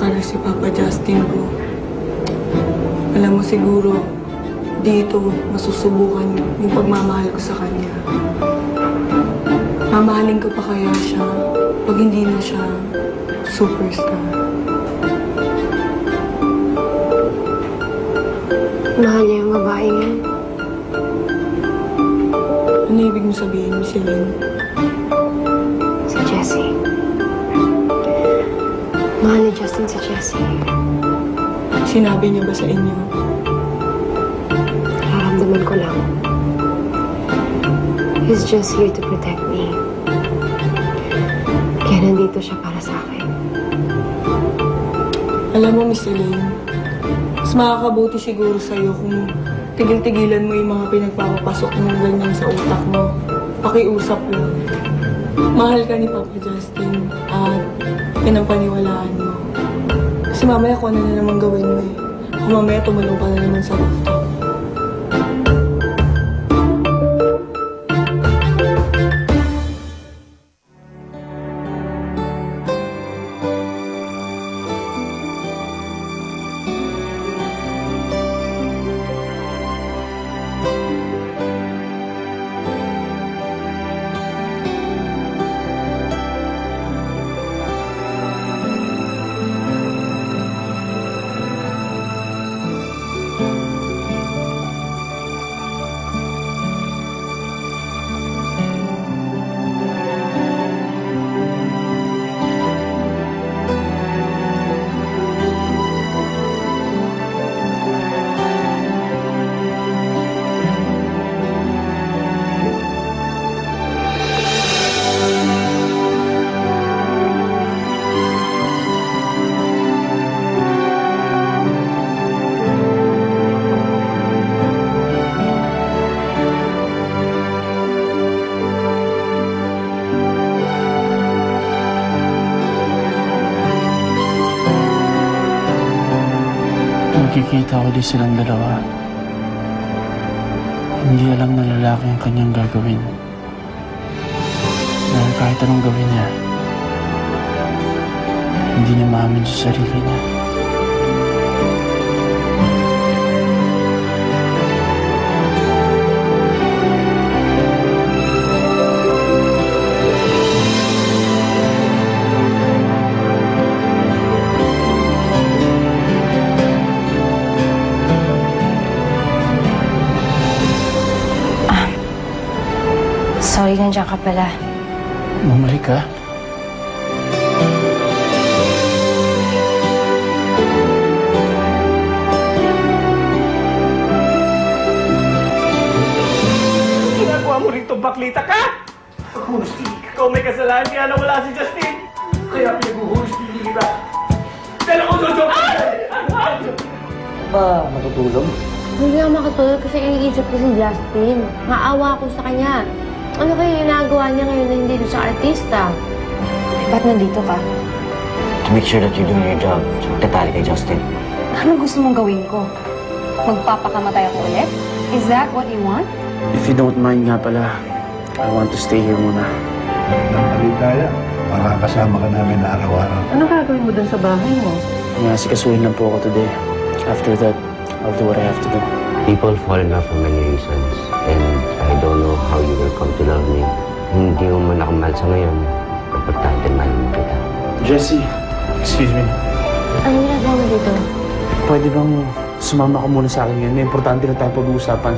para si Papa Justin ko. Alam mo siguro, dito masusubukan yung pagmamahal ko sa kanya. Mamahalin ko pa kaya siya pag hindi na siya superstar. Mahal niya yung babaeng yan. Ano ibig mo sabihin, Miss Elaine? Si Jessie. Mahal ni Justin si Jessie. Sinabi niya ba sa inyo? Nararamdaman ko lang. He's just here to protect me. Kaya nandito siya para sa akin. Alam mo, Miss Elaine, mas makakabuti siguro sa'yo kung tigil-tigilan mo yung mga pinagpapapasok mo ganyan sa utak mo. Pakiusap lang. Mahal ka ni Papa Justin at pinapaniwalaan mo. Kasi mamaya kung ano na naman gawin mo eh. Kung mamaya tumalong ka na naman sa rooftop. Nakikita ko din silang dalawa. Hindi alam na lalaki ang kanyang gagawin. Dahil kahit anong gawin niya, hindi niya maamin sa sarili niya. Sorry, nandiyan ka pala. Bumalik ka? Ginagawa mo rito, baklita ka! Paghuhustigin ka, ikaw may kasalanan kaya nawala si Justin! Kaya pinaghuhustigin kita! Dahil ako jojo! Ba, matutulog? Hindi ako makatulog kasi iniisip ko si Justin. Maawa ako sa kanya. Ano kaya ginagawa niya ngayon na hindi doon sa artista? Ba't nandito ka? To make sure that you're doing your job, tatali kay Justin. Ano gusto mong gawin ko? Magpapakamatay ako ulit? Is that what you want? If you don't mind nga pala, I want to stay here muna. Nagpaligaya. Makakasama ka namin na araw-araw. Ano gagawin mo dun sa bahay mo? Nasikasuhin lang po ako today. After that, I'll do what I have to do. People fall in love for many reasons, and I don't know how you will come to love me. Hindi mo man ako mahal sa ngayon, importante mahal mo kita. Jessie, excuse me. Ano ginagawa mo dito? Pwede bang sumama ka muna sa akin ngayon? May importante na tayong pag-uusapan.